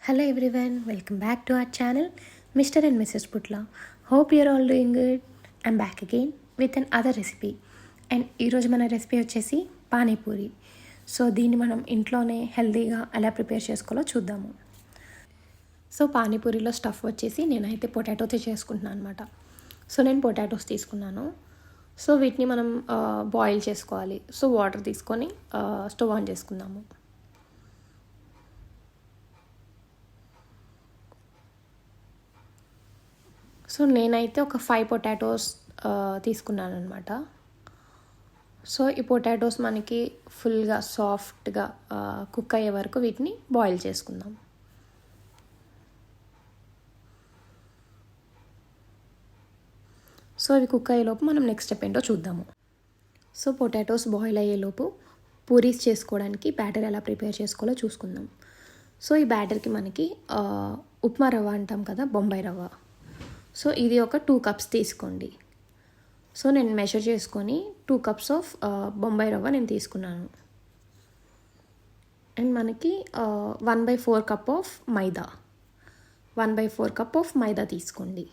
Hello everyone, welcome back to our channel, Mr. and Mrs. Putla. Hope you're all doing good. I'm back again with another recipe. And ఈరోజు మన recipe వచ్చేసి panipuri. So దీన్ని మనం ఇంట్లోనే హెల్తీగా ఎలా prepare చేసుకోవాలో చూద్దాము. సో పానీపూరిలో స్టఫ్ వచ్చేసి నేనైతే పొటాటోతో చేసుకుంటున్నాను అనమాట. సో నేను పొటాటోస్ తీసుకున్నాను. సో వీటిని మనం బాయిల్ చేసుకోవాలి. సో వాటర్ తీసుకొని స్టవ్ ఆన్ చేసుకుందాము. సో నేనైతే ఒక 5 పొటాటోస్ తీసుకున్నాను అనమాట. సో ఈ పొటాటోస్ మనకి ఫుల్గా సాఫ్ట్గా కుక్ అయ్యే వరకు వీటిని బాయిల్ చేసుకుందాం. సో అవి కుక్ అయ్యేలోపు మనం నెక్స్ట్ స్టెప్ ఏంటో చూద్దాము. సో పొటాటోస్ బాయిల్ అయ్యేలోపు పూరీస్ చేసుకోవడానికి బ్యాటర్ ఎలా ప్రిపేర్ చేసుకోవాలో చూసుకుందాం. సో ఈ బ్యాటర్కి మనకి ఉప్మా రవ్వ అంటాం కదా, బొంబాయి రవ్వ. సో ఇది ఒక 2 కప్స్ తీసుకోండి. సో నేను మెజర్ చేసుకొని 2 కప్స్ ఆఫ్ బొంబాయి రవ్వ నేను తీసుకున్నాను. అండ్ మనకి 1/4 cup of maida, 1/4 cup of maida తీసుకోండి.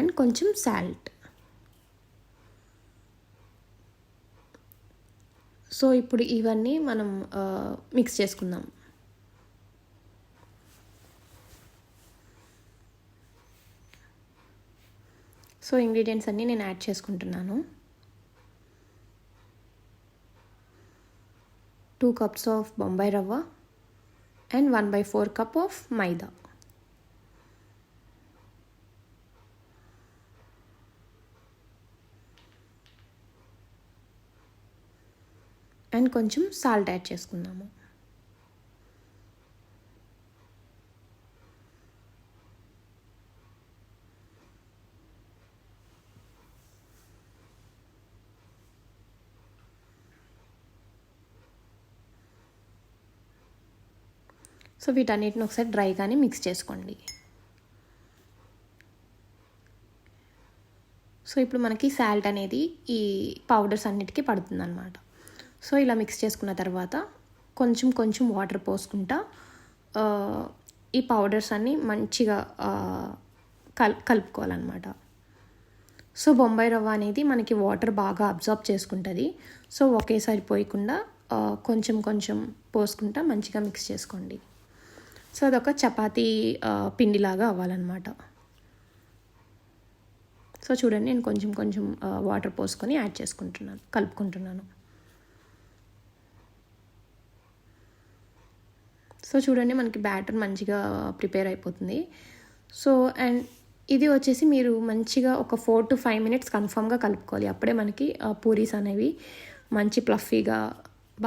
అండ్ కొంచెం సాల్ట్. సో ఇప్పుడు ఇవన్నీ మనం మిక్స్ చేసుకుందాం. సో ఇంగ్రీడియంట్స్ అన్నీ నేను యాడ్ చేసుకుంటున్నాను. 2 కప్స్ ఆఫ్ బొంబాయి రవ్వ and 1/4 cup of maida. And కొంచెం సాల్ట్ యాడ్ చేసుకుందాము. సో వీటన్నిటిని ఒకసారి డ్రైగానే మిక్స్ చేసుకోండి. సో ఇప్పుడు మనకి సాల్ట్ అనేది ఈ పౌడర్స్ అన్నిటికీ పడుతుంది అన్నమాట. సో ఇలా మిక్స్ చేసుకున్న తర్వాత కొంచెం కొంచెం వాటర్ పోసుకుంటా ఈ పౌడర్స్ అన్నీ మంచిగా కలుపుకోవాలన్నమాట. సో బొంబాయి రవ్వ అనేది మనకి వాటర్ బాగా అబ్జార్బ్ చేసుకుంటుంది. సో ఒకేసారి పోయకుండా కొంచెం కొంచెం పోసుకుంటా మంచిగా మిక్స్ చేసుకోండి. సో అదొక చపాతీ పిండిలాగా అవ్వాలన్నమాట. సో చూడండి, నేను కొంచెం కొంచెం వాటర్ పోసుకొని యాడ్ చేసుకుంటున్నాను, కలుపుకుంటున్నాను. సో చూడండి, మనకి బ్యాటర్ మంచిగా ప్రిపేర్ అయిపోతుంది. సో అండ్ ఇది వచ్చేసి మీరు మంచిగా ఒక 4 to 5 minutes కన్ఫామ్గా కలుపుకోవాలి. అప్పుడే మనకి పూరీస్ అనేవి మంచి ప్లఫీగా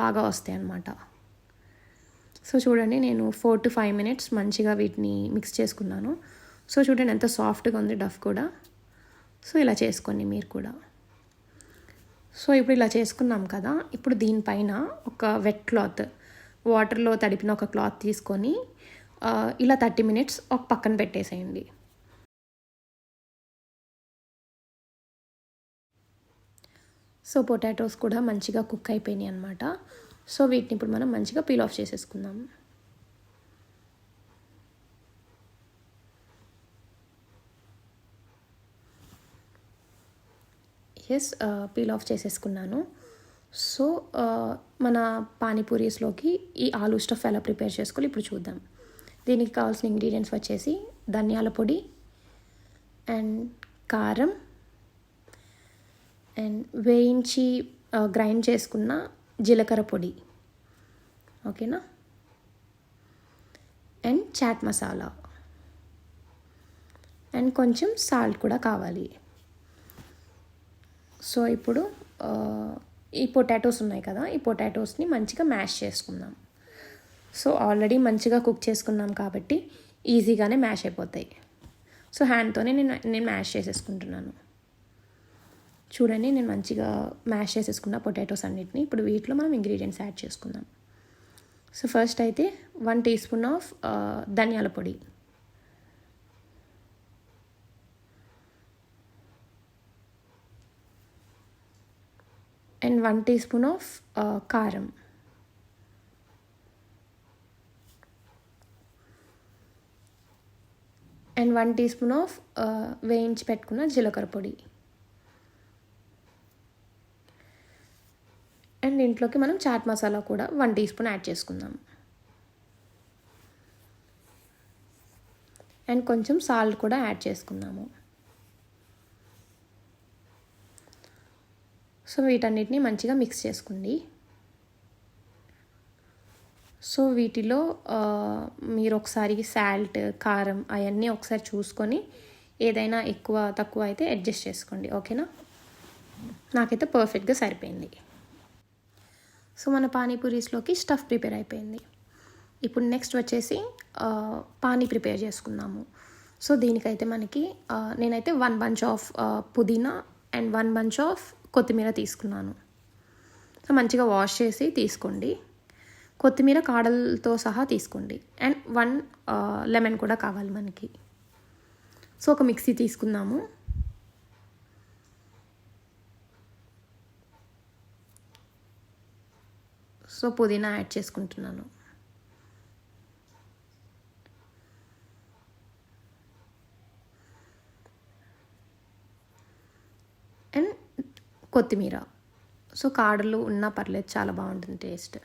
బాగా వస్తాయి అన్నమాట. సో చూడండి, నేను 4 to 5 minutes మంచిగా వీటిని మిక్స్ చేసుకున్నాను. సో చూడండి ఎంత సాఫ్ట్గా ఉంది డఫ్ కూడా. సో ఇలా చేసుకోండి మీరు కూడా. సో ఇప్పుడు ఇలా చేసుకున్నాం కదా, ఇప్పుడు దీనిపైన ఒక వెట్ క్లాత్, వాటర్లో తడిపిన ఒక క్లాత్ తీసుకొని ఇలా 30 minutes ఒక పక్కన పెట్టేసేయండి. సో పొటాటోస్ కూడా మంచిగా కుక్ అయిపోయినాయి అన్నమాట. సో వీటిని ఇప్పుడు మనం మంచిగా పీల్ ఆఫ్ చేసేసుకుందాం. పీల్ ఆఫ్ చేసేసుకున్నాను. సో మన పానీపూరీస్లోకి ఈ ఆలూ స్టఫ్ ఎలా ప్రిపేర్ చేసుకోవాలి ఇప్పుడు చూద్దాం. దీనికి కావాల్సిన ఇంగ్రీడియంట్స్ వచ్చేసి ధనియాల పొడి అండ్ కారం అండ్ వేయించి గ్రైండ్ చేసుకున్న జీలకర్ర పొడి, ఓకేనా, అండ్ చాట్ మసాలా అండ్ కొంచెం సాల్ట్ కూడా కావాలి. సో ఇప్పుడు ఈ పొటాటోస్ ఉన్నాయి కదా, ఈ పొటాటోస్ని మంచిగా మ్యాష్ చేసుకుందాం. సో ఆల్రెడీ మంచిగా కుక్ చేసుకున్నాం కాబట్టి ఈజీగానే మ్యాష్ అయిపోతాయి. సో హ్యాండ్తోనే నేను మ్యాష్ చేసేసుకుంటున్నాను. చూడండి, నేను మంచిగా మ్యాష్ చేసేసుకున్న పొటాటోస్ అన్నిటిని. ఇప్పుడు వీటిలో మనం ఇంగ్రీడియంట్స్ యాడ్ చేసుకుందాం. సో ఫస్ట్ అయితే 1 teaspoon ఆఫ్ ధనియాల పొడి, అండ్ 1 teaspoon ఆఫ్ కారం, అండ్ 1 టీ స్పూన్ ఆఫ్ వేయించి పెట్టుకున్న జీలకర్ర పొడి. అండ్ దీంట్లోకి మనం చాట్ మసాలా కూడా 1 టీ స్పూన్ యాడ్ చేసుకుందాం. అండ్ కొంచెం సాల్ట్ కూడా యాడ్ చేసుకుందాము. సో వీటన్నిటిని మంచిగా మిక్స్ చేసుకోండి. సో వీటిలో మీరు ఒకసారి సాల్ట్, కారం అవన్నీ ఒకసారి చూసుకొని ఏదైనా ఎక్కువ తక్కువ అయితే అడ్జస్ట్ చేసుకోండి. ఓకేనా? నాకైతే పర్ఫెక్ట్గా సరిపోయింది. సో మన పానీపూరీస్లోకి స్టఫ్ ప్రిపేర్ అయిపోయింది. ఇప్పుడు నెక్స్ట్ వచ్చేసి పానీ ప్రిపేర్ చేసుకుందాము. సో దీనికైతే మనకి నేనైతే 1 బంచ్ ఆఫ్ పుదీనా అండ్ 1 బంచ్ ఆఫ్ కొత్తిమీర తీసుకున్నాను. సో మంచిగా వాష్ చేసి తీసుకోండి. కొత్తిమీర కాడలతో సహా తీసుకోండి. అండ్ 1 లెమన్ కూడా కావాలి మనకి. సో ఒక మిక్సీ తీసుకుందాము. సో పుదీనా యాడ్ చేసుకుంటున్నాను. అండ్ కొత్తిమీర. సో కాడలు ఉన్నా పర్లేదు, చాలా బాగుంటుంది టేస్ట్.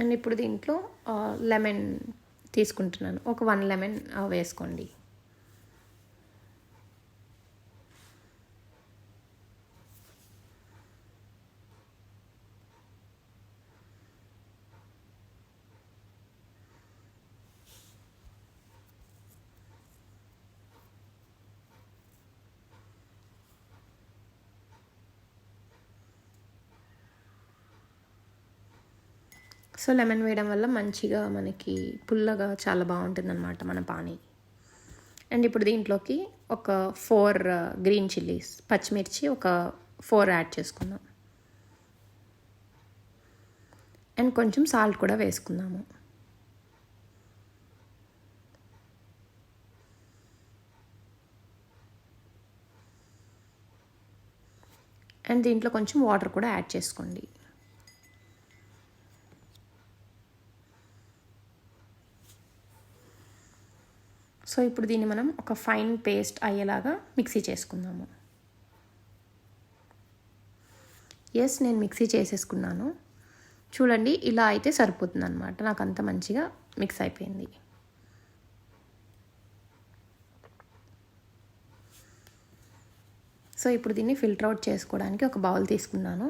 అండ్ ఇప్పుడు దీంట్లో లెమన్ తీసుకుంటున్నాను. ఒక 1 లెమన్ వేసుకోండి. సో లెమన్ వేయడం వల్ల మంచిగా మనకి పుల్లగా చాలా బాగుంటుందన్నమాట మన పానీ. అండ్ ఇప్పుడు దీంట్లోకి ఒక 4 గ్రీన్ చిల్లీస్, పచ్చిమిర్చి ఒక 4 యాడ్ చేసుకుందాం. అండ్ కొంచెం సాల్ట్ కూడా వేసుకుందాము. అండ్ దీంట్లో కొంచెం వాటర్ కూడా యాడ్ చేసుకోండి. సో ఇప్పుడు దీన్ని మనం ఒక ఫైన్ పేస్ట్ అయ్యేలాగా మిక్సీ చేసుకుందాము. నేను మిక్సీ చేసేసుకున్నాను. చూడండి, ఇలా అయితే సరిపోతుంది అనమాట. నాకు అంత మంచిగా మిక్స్ అయిపోయింది. సో ఇప్పుడు దీన్ని ఫిల్టర్ అవుట్ చేసుకోవడానికి ఒక బౌల్ తీసుకున్నాను.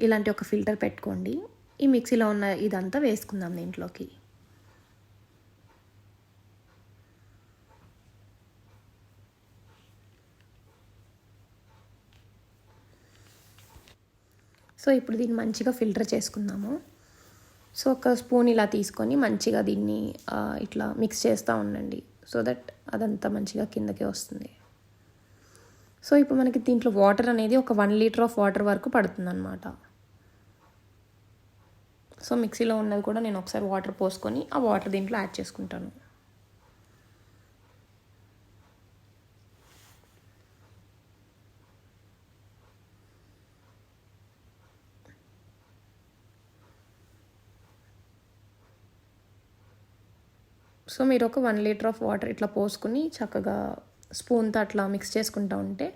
ఇలాంటి ఒక ఫిల్టర్ పెట్టుకోండి. ఈ మిక్సీలో ఉన్న ఇదంతా వేసుకుందాం దీంట్లోకి. సో ఇప్పుడు దీన్ని మంచిగా ఫిల్టర్ చేసుకుందాము. సో ఒక స్పూన్ ఇలా తీసుకొని మంచిగా దీన్ని ఇట్లా మిక్స్ చేస్తూ ఉండండి. సో దట్ అదంతా మంచిగా కిందకి వస్తుంది. సో ఇప్పుడు మనకి దీంట్లో వాటర్ అనేది ఒక 1 లీటర్ ఆఫ్ వాటర్ వరకు పడుతుంది అన్నమాట. సో మిక్సీలో ఉన్నది కూడా నేను ఒకసారి వాటర్ పోసుకొని ఆ వాటర్ దీంట్లో యాడ్ చేసుకుంటాను. సో మీరు ఒక 1 లీటర్ ఆఫ్ వాటర్ ఇట్లా పోసుకుని చక్కగా స్పూన్తో అట్లా మిక్స్ చేసుకుంటూ ఉంటే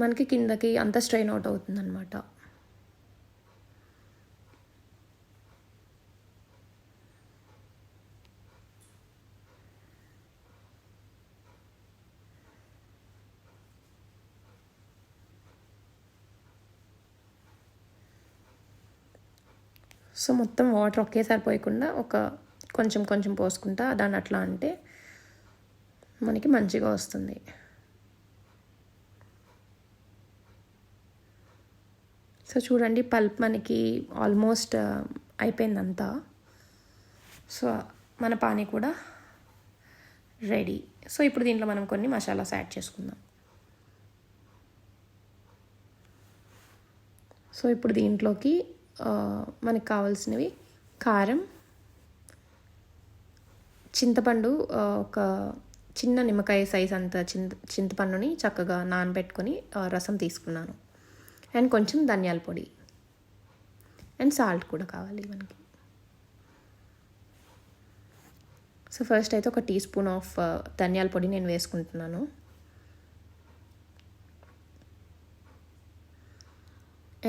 మనకి కిందకి అంతా స్ట్రెయిన్ అవుట్ అవుతుందన్నమాట. సో మొత్తం వాటర్ ఒకేసారి పోయకుండా ఒక కొంచెం కొంచెం పోసుకుంటా దాన్ని అట్లా అంటే మనకి మంచిగా వస్తుంది. సో చూడండి, పల్ప్ మనకి ఆల్మోస్ట్ అయిపోయిందంతా. సో మన పానీ కూడా రెడీ. సో ఇప్పుడు దీంట్లో మనం కొన్ని మసాలాస్ యాడ్ చేసుకుందాం. సో ఇప్పుడు దీంట్లోకి మనకు కావాల్సినవి కారం, చింతపండు, ఒక చిన్న నిమ్మకాయ సైజ్ అంత చింతపండుని చక్కగా నానబెట్టుకొని రసం తీసుకున్నాను. అండ్ కొంచెం ధనియాల పొడి అండ్ సాల్ట్ కూడా కావాలి మనకి. సో ఫస్ట్ అయితే 1 టీ స్పూన్ ఆఫ్ ధనియాల పొడి నేను వేసుకుంటున్నాను.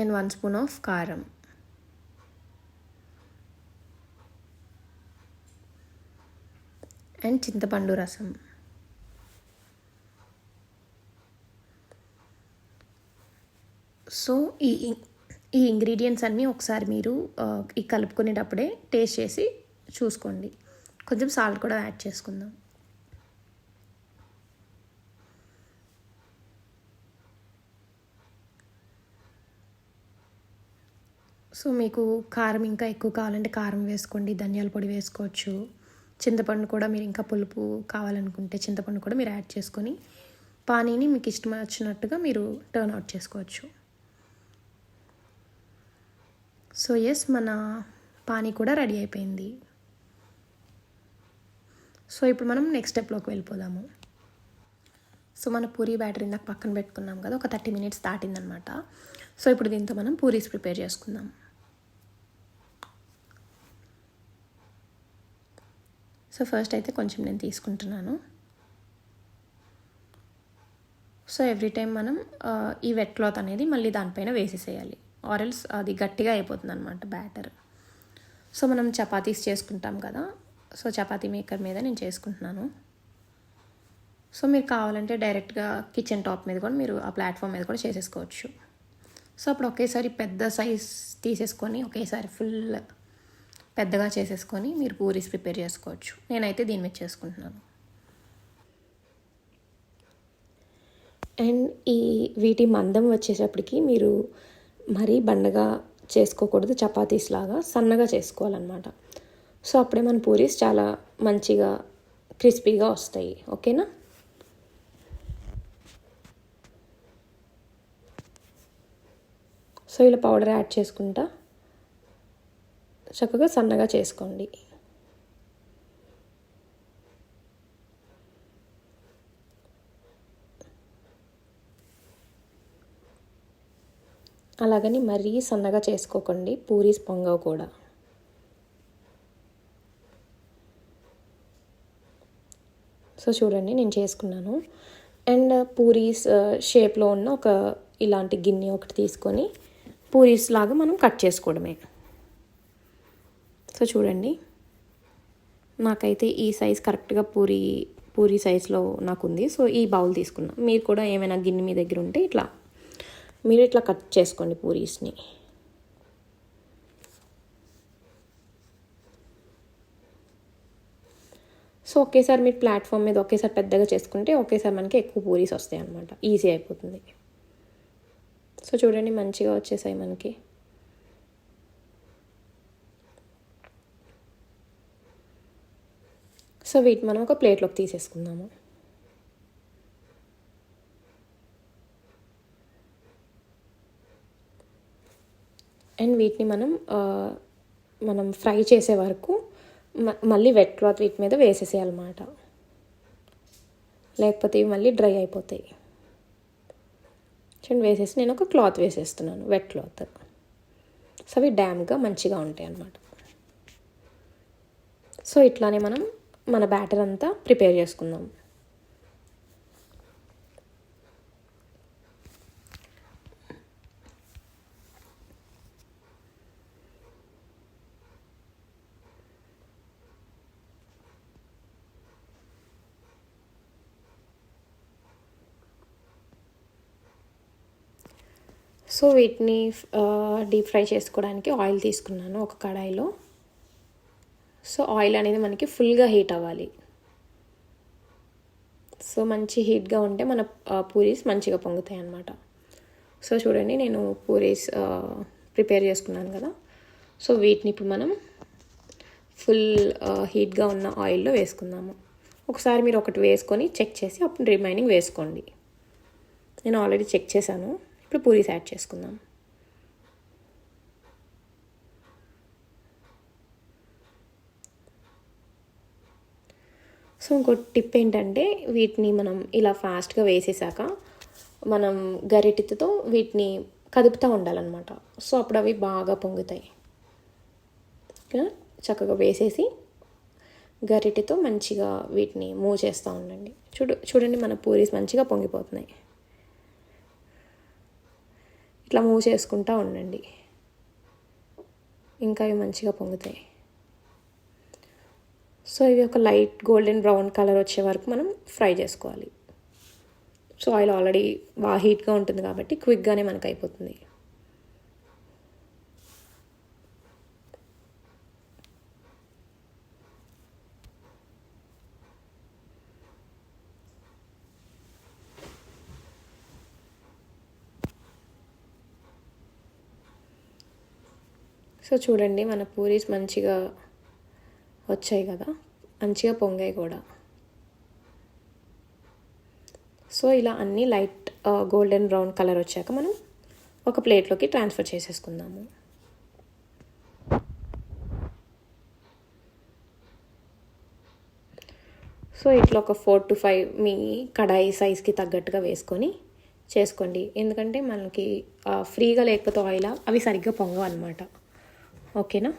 అండ్ 1 స్పూన్ ఆఫ్ కారం. అండ్ చింతపండు రసం. సో ఈ ఇంగ్రీడియంట్స్ అన్నీ ఒకసారి మీరు ఈ కలుపుకునేటప్పుడే టేస్ట్ చేసి చూసుకోండి. కొంచెం సాల్ట్ కూడా యాడ్ చేసుకుందాం. సో మీకు కారం ఇంకా ఎక్కువ కావాలంటే కారం వేసుకోండి, ధనియాల పొడి వేసుకోవచ్చు. చింతపండు కూడా మీరు ఇంకా పులుపు కావాలనుకుంటే చింతపండు కూడా మీరు యాడ్ చేసుకొని పానీని మీకు ఇష్టం వచ్చినట్టుగా మీరు టర్న్ అవుట్ చేసుకోవచ్చు. సో ఎస్, మన పానీ కూడా రెడీ అయిపోయింది. సో ఇప్పుడు మనం నెక్స్ట్ స్టెప్లోకి వెళ్ళిపోదాము. సో మన పూరీ బ్యాటర్ ఇందాక పక్కన పెట్టుకున్నాం కదా, ఒక 30 మినిట్స్ దాటిందనమాట. సో ఇప్పుడు దీంతో మనం పూరీస్ ప్రిపేర్ చేసుకుందాం. సో ఫస్ట్ అయితే కొంచెం నేను తీసుకుంటున్నాను. సో ఎవ్రీ టైం మనం ఈ వెట్ క్లాత్ అనేది మళ్ళీ దానిపైన వేసేసేయాలి, ఆరెల్స్ అది గట్టిగా అయిపోతుంది అనమాట బ్యాటర్. సో మనం చపాతీస్ చేసుకుంటాం కదా, సో చపాతీ మేకర్ మీద నేను చేసుకుంటున్నాను. సో మీరు కావాలంటే డైరెక్ట్గా కిచెన్ టాప్ మీద కూడా మీరు ఆ ప్లాట్ఫామ్ మీద కూడా చేసేసుకోవచ్చు. సో అప్పుడు ఒకేసారి పెద్ద సైజ్ తీసేసుకొని ఒకేసారి ఫుల్ పెద్దగా చేసేసుకొని మీరు పూరీస్ ప్రిపేర్ చేసుకోవచ్చు. నేనైతే దీని మీద చేసుకుంటున్నాను. అండ్ వీటి మందం వచ్చేటప్పటికి మీరు మరీ బండగా చేసుకోకూడదు, చపాతీస్ లాగా సన్నగా చేసుకోవాలన్నమాట. సో అప్పుడే మన పూరీస్ చాలా మంచిగా క్రిస్పీగా వస్తాయి. ఓకేనా? సో ఇలా పౌడర్ యాడ్ చేసుకుంటా చక్కగా సన్నగా చేసుకోండి. అలాగని మరీ సన్నగా చేసుకోకండి, పూరీస్ పొంగవు కూడా. సో చూడండి నేను చేసుకున్నాను. అండ్ పూరీస్ షేప్లో ఉన్న ఒక ఇలాంటి గిన్నె ఒకటి తీసుకొని పూరీస్ లాగా మనం కట్ చేసుకోవడమే. సో చూడండి నాకైతే ఈ సైజ్ కరెక్ట్గా పూరీ సైజ్లో నాకు ఉంది. సో ఈ బౌల్ తీసుకున్నా. మీరు కూడా ఏమైనా గిన్నె మీ దగ్గర ఉంటే మీరు ఇట్లా కట్ చేసుకోండి పూరీస్ని. సో ఒకేసారి మీరు ప్లాట్ఫామ్ మీద ఒకేసారి పెద్దగా చేసుకుంటే ఒకేసారి మనకి ఎక్కువ పూరీస్ వస్తాయి అన్నమాట, ఈజీ అయిపోతుంది. సో చూడండి మంచిగా వచ్చేసాయి మనకి. సో వీటిని మనం ఒక ప్లేట్లోకి తీసేసుకుందాము. అండ్ వీటిని మనం ఫ్రై చేసే వరకు మళ్ళీ వెట్ క్లాత్ వీటి మీద వేసేసేయాలన్నమాట, లేకపోతే ఇవి మళ్ళీ డ్రై అయిపోతాయి. చూడండి వేసేసి నేను ఒక క్లాత్ వేసేస్తున్నాను, వెట్ క్లాత్. సో అవి డ్యామ్గా మంచిగా ఉంటాయి అన్నమాట. సో ఇట్లానే మనం మన బ్యాటర్ అంతా ప్రిపేర్ చేసుకుందాం. సో వీటిని డీప్ ఫ్రై చేసుకోవడానికి ఆయిల్ తీసుకున్నాను ఒక కడాయిలో. సో ఆయిల్ అనేది మనకి ఫుల్గా హీట్ అవ్వాలి. సో మంచి హీట్గా ఉంటే మన పూరీస్ మంచిగా పొంగుతాయి అన్నమాట. సో చూడండి నేను పూరీస్ ప్రిపేర్ చేసుకున్నాను కదా. సో వీటిని ఇప్పుడు మనం ఫుల్ హీట్గా ఉన్న ఆయిల్లో వేసుకుందాము. ఒకసారి మీరు ఒకటి వేసుకొని చెక్ చేసి అప్పుడు రిమైనింగ్ వేసుకోండి. నేను ఆల్రెడీ చెక్ చేశాను. ఇప్పుడు పూరీస్ యాడ్ చేసుకుందాం. సో ఇంకో టిప్ ఏంటంటే వీటిని మనం ఇలా ఫాస్ట్గా వేసేసాక మనం గరిటెతో వీటిని కదుపుతూ ఉండాలన్నమాట. సో అప్పుడు అవి బాగా పొంగుతాయి. ఇలా చక్కగా వేసేసి గరిటెతో మంచిగా వీటిని మూవ్ చేస్తూ ఉండండి. చూడండి మన పూరీస్ మంచిగా పొంగిపోతున్నాయి. ఇట్లా మూవ్ చేసుకుంటూ ఉండండి, ఇంకా ఇవి మంచిగా పొంగుతాయి. సో ఇవి ఒక లైట్ గోల్డెన్ బ్రౌన్ కలర్ వచ్చే వరకు మనం ఫ్రై చేసుకోవాలి. సో ఆయిల్ ఆల్రెడీ బాగా హీట్గా ఉంటుంది కాబట్టి క్విక్గానే మనకు అయిపోతుంది. సో చూడండి మన పూరీస్ మంచిగా వచ్చాయి కదా, మంచిగా పొంగాయి కూడా. సో ఇలా అన్నీ లైట్ గోల్డెన్ బ్రౌన్ కలర్ వచ్చాక మనం ఒక ప్లేట్లోకి ట్రాన్స్ఫర్ చేసేసుకుందాము. సో ఇట్లా ఒక 4 to 5 మీ కడాయి సైజ్కి తగ్గట్టుగా వేసుకొని చేసుకోండి. ఎందుకంటే మనకి ఫ్రీగా లేకపోతే ఆయిల్ అవి సరిగ్గా పొంగవు అనమాట. ఓకేనా?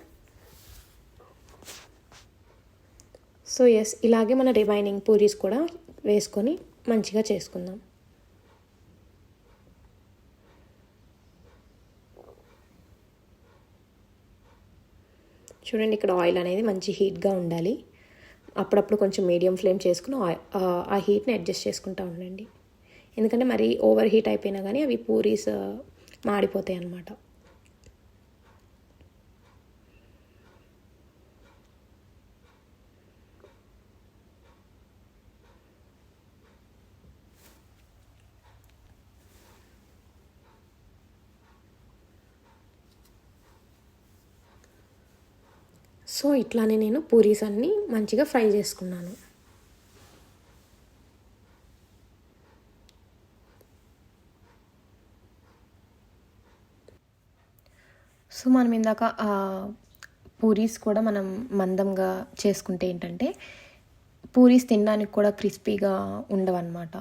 సో ఎస్, ఇలాగే మన రిమైనింగ్ పూరీస్ కూడా వేసుకొని మంచిగా చేసుకుందాం. చూడండి ఇక్కడ ఆయిల్ అనేది మంచి హీట్గా ఉండాలి. అప్పుడప్పుడు కొంచెం మీడియం ఫ్లేమ్ చేసుకుని ఆ హీట్ని అడ్జస్ట్ చేసుకుంటూ ఉండండి. ఎందుకంటే మరీ ఓవర్ హీట్ అయిపోయినా కానీ అవి పూరీస్ మాడిపోతాయి అన్నమాట. సో ఇట్లానే నేను పూరీస్ అన్నీ మంచిగా ఫ్రై చేసుకున్నాను. సో మనం ఇందాక పూరీస్ కూడా మనం మందంగా చేసుకుంటే ఏంటంటే పూరీస్ తినడానికి కూడా క్రిస్పీగా ఉండవన్నమాట,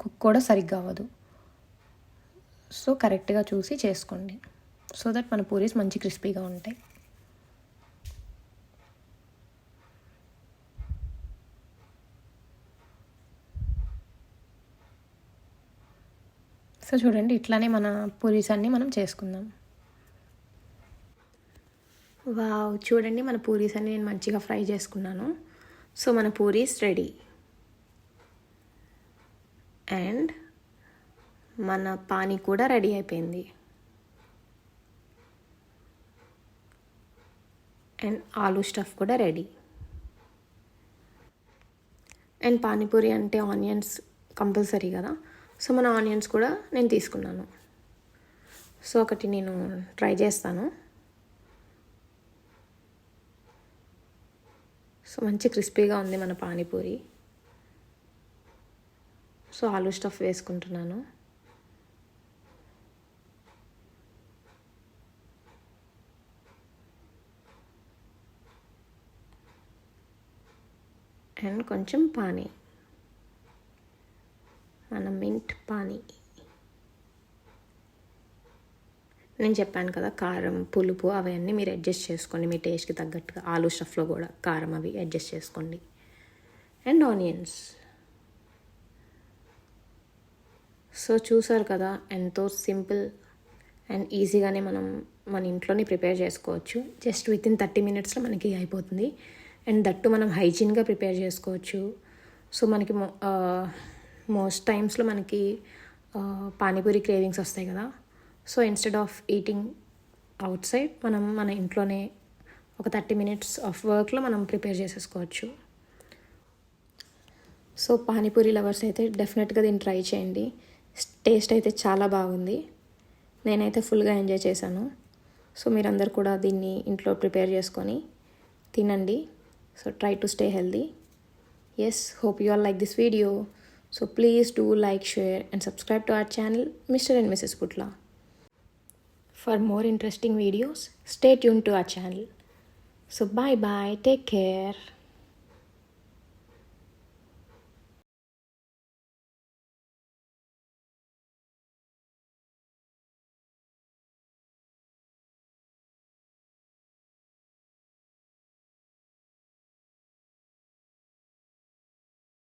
కుక్ కూడా సరిగ్గా అవ్వదు. సో కరెక్ట్గా చూసి చేసుకోండి, సో దట్ మన పూరీస్ మంచి క్రిస్పీగా ఉంటాయి. సో చూడండి ఇట్లానే మన పూరీస్ అన్నీ మనం చేసుకుందాం. వావ్, చూడండి మన పూరీస్ అన్నీ నేను మంచిగా ఫ్రై చేసుకున్నాను. సో మన పూరీస్ రెడీ. అండ్ మన పానీ కూడా రెడీ అయిపోయింది. అండ్ ఆలూ స్టఫ్ కూడా రెడీ. అండ్ పానీపూరి అంటే ఆనియన్స్ కంపల్సరీ కదా, సో మన ఆనియన్స్ కూడా నేను తీసుకున్నాను. సో ఒకటి నేను ట్రై చేస్తాను. సో మంచి క్రిస్పీగా ఉంది మన పానీపూరి. సో ఆలూ స్టఫ్ వేసుకుంటున్నాను. అండ్ కొంచెం పానీ, మన మింట్ పానీ. నేను చెప్పాను కదా కారం పులుపు అవన్నీ మీరు అడ్జస్ట్ చేసుకోండి మీ టేస్ట్కి తగ్గట్టుగా. ఆలూ స్టఫ్లో కూడా కారం అవి అడ్జస్ట్ చేసుకోండి. And onions. సో చూసారు కదా, ఎంతో సింపుల్ అండ్ ఈజీగానే మనం మన ఇంట్లోనే ప్రిపేర్ చేసుకోవచ్చు. జస్ట్ వితిన్ 30 minutesలో మనకి అయిపోతుంది. అండ్ దట్టు మనం హైజీన్గా ప్రిపేర్ చేసుకోవచ్చు. సో మనకి మోస్ట్ టైమ్స్లో మనకి పానీపూరి క్రేవింగ్స్ వస్తాయి కదా. So instead of eating out side మనం మన ఇంట్లోనే ఒక 30 minutes ఆఫ్ వర్క్లో మనం ప్రిపేర్ చేసేసుకోవచ్చు. సో పానీపూరి లవర్స్ అయితే డెఫినెట్గా దీన్ని ట్రై చేయండి. టేస్ట్ అయితే చాలా బాగుంది. నేనైతే ఫుల్గా ఎంజాయ్ చేశాను. సో మీరందరూ కూడా దీన్ని ఇంట్లో ప్రిపేర్ చేసుకొని తినండి. So try to stay healthy. Yes, hope you all like this video. So please do like, share and subscribe to our channel Mr. and Mrs. Putla. For more interesting videos, stay tuned to our channel. So bye bye, take care.